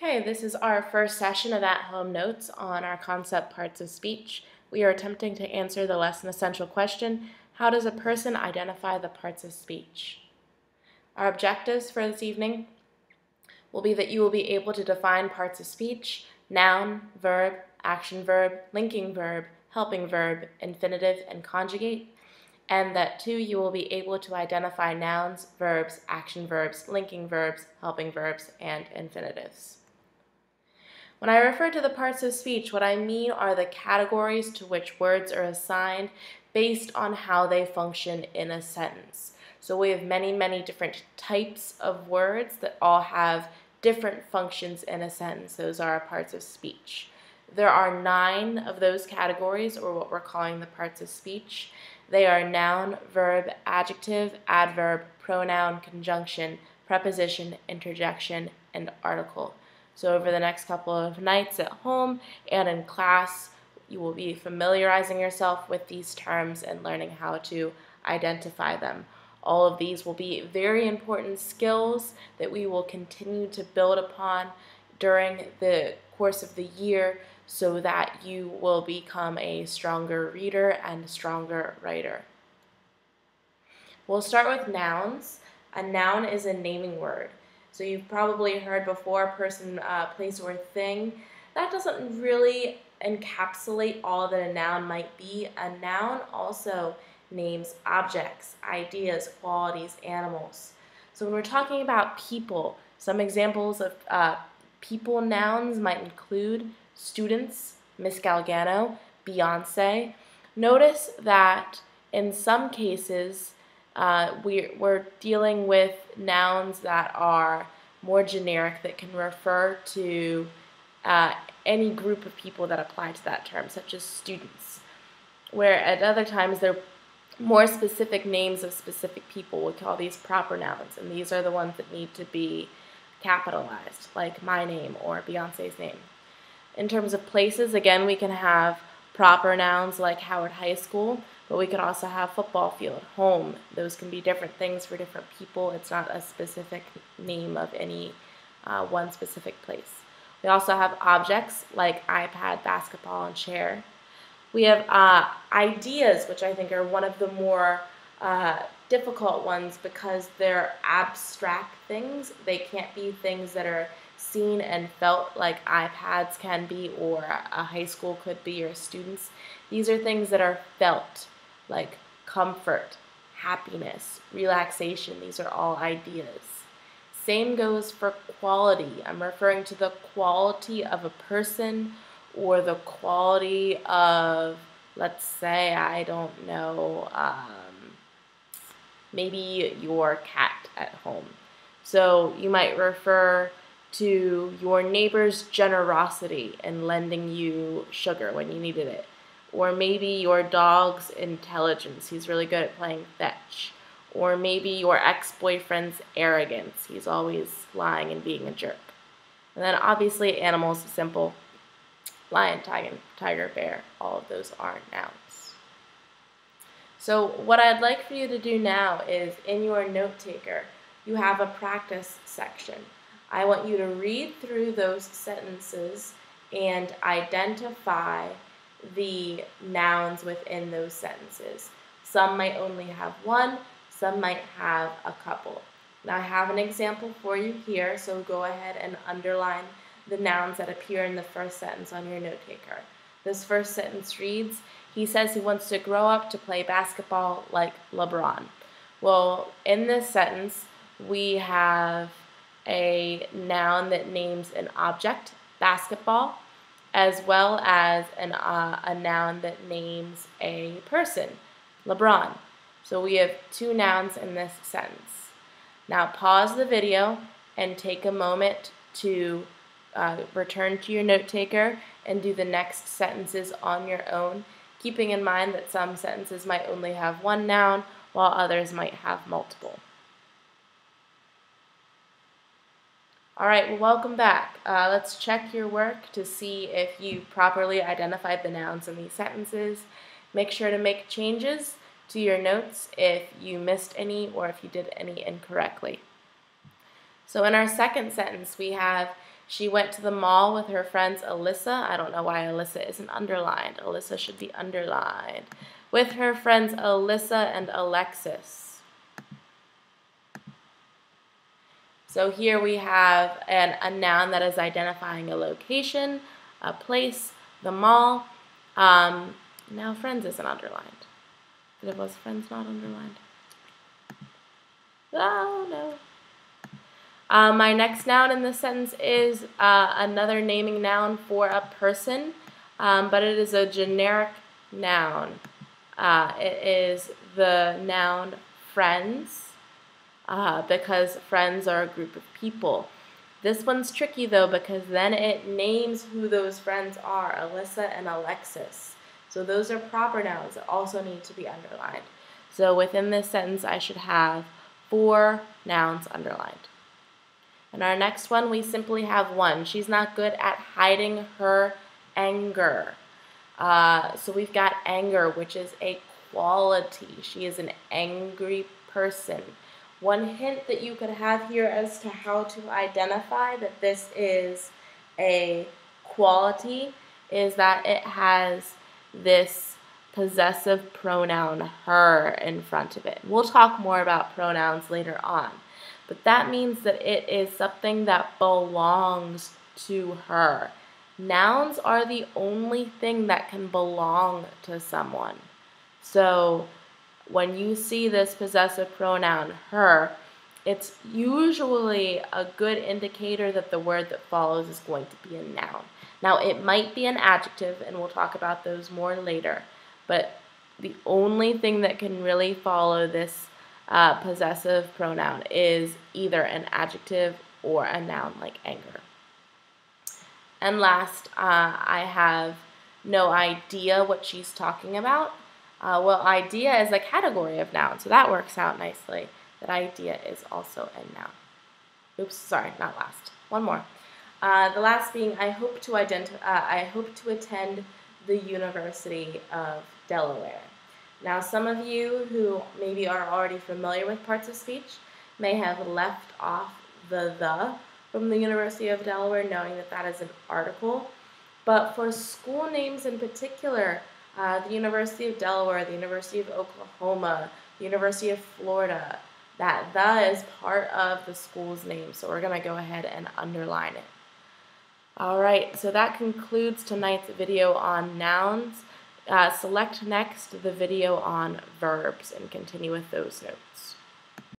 Okay, this is our first session of at-home notes on our concept parts of speech. We are attempting to answer the lesson essential question, how does a person identify the parts of speech? Our objectives for this evening will be that you will be able to define parts of speech, noun, verb, action verb, linking verb, helping verb, infinitive, and conjugate, and that too you will be able to identify nouns, verbs, action verbs, linking verbs, helping verbs, and infinitives. When I refer to the parts of speech, what I mean are the categories to which words are assigned based on how they function in a sentence. So we have many different types of words that all have different functions in a sentence. Those are our parts of speech. There are 9 of those categories, or what we're calling the parts of speech. They are noun, verb, adjective, adverb, pronoun, conjunction, preposition, interjection, and article. So over the next couple of nights at home and in class, you will be familiarizing yourself with these terms and learning how to identify them. All of these will be very important skills that we will continue to build upon during the course of the year so that you will become a stronger reader and a stronger writer. We'll start with nouns. A noun is a naming word. So you've probably heard before person, place, or thing. That doesn't really encapsulate all that a noun might be. A noun also names objects, ideas, qualities, animals. So when we're talking about people, some examples of people nouns might include students, Miss Galgano, Beyonce. Notice that in some cases, we're dealing with nouns that are more generic, that can refer to any group of people that apply to that term, such as students, where at other times they're more specific names of specific people. We call these proper nouns, and these are the ones that need to be capitalized, like my name or Beyonce's name. In terms of places, again, we can have proper nouns like Howard High School, but we could also have football field, home. Those can be different things for different people. It's not a specific name of any one specific place. We also have objects like iPad, basketball, and chair. We have ideas, which I think are one of the more difficult ones because they're abstract things. They can't be things that are seen and felt like iPads can be, or a high school could be, or students. These are things that are felt, like comfort, happiness, relaxation. These are all ideas. Same goes for quality. I'm referring to the quality of a person or the quality of, let's say, I don't know, maybe your cat at home. So you might refer to your neighbor's generosity in lending you sugar when you needed it. Or maybe your dog's intelligence. He's really good at playing fetch. Or maybe your ex-boyfriend's arrogance. He's always lying and being a jerk. And then obviously animals, simple. Lion, tiger, bear. All of those are nouns. So what I'd like for you to do now is, in your note taker, you have a practice section. I want you to read through those sentences and identify the nouns within those sentences. Some might only have one, some might have a couple. Now I have an example for you here, so go ahead and underline the nouns that appear in the first sentence on your note taker. This first sentence reads, he says he wants to grow up to play basketball like LeBron. Well, in this sentence, we have a noun that names an object, basketball, as well as a noun that names a person, LeBron. So we have 2 nouns in this sentence. Now pause the video and take a moment to return to your note taker and do the next sentences on your own, keeping in mind that some sentences might only have 1 noun while others might have multiple. All right, well, welcome back. Let's check your work to see if you properly identified the nouns in these sentences. Make sure to make changes to your notes if you missed any or if you did any incorrectly. So in our second sentence, we have, she went to the mall with her friends Alyssa. I don't know why Alyssa isn't underlined. Alyssa should be underlined. With her friends Alyssa and Alexis. So here we have a noun that is identifying a location, a place, the mall. Now friends isn't underlined. Was friends not underlined? Oh, no. My next noun in this sentence is another naming noun for a person, but it is a generic noun. It is the noun friends, because friends are a group of people. This one's tricky though, because then it names who those friends are, Alyssa and Alexis. So those are proper nouns that also need to be underlined. So within this sentence, I should have 4 nouns underlined. And our next one, we simply have 1. She's not good at hiding her anger. So we've got anger, which is a quality. She is an angry person. One hint that you could have here as to how to identify that this is a quality is that it has this possessive pronoun her in front of it. We'll talk more about pronouns later on, but that means that it is something that belongs to her. Nouns are the only thing that can belong to someone. So when you see this possessive pronoun her, it's usually a good indicator that the word that follows is going to be a noun. Now, it might be an adjective, and we'll talk about those more later, but the only thing that can really follow this possessive pronoun is either an adjective or a noun like anger. And last, I have no idea what she's talking about. Well, idea is a category of noun, so that works out nicely. That idea is also a noun. Oops, sorry, not last. One more. The last being, I hope to attend the University of Delaware. Now, some of you who maybe are already familiar with parts of speech may have left off the from the University of Delaware, knowing that that is an article. But for school names in particular, the University of Delaware, the University of Oklahoma, the University of Florida, that the is part of the school's name. So we're going to go ahead and underline it. All right, so that concludes tonight's video on nouns. Select next the video on verbs and continue with those notes.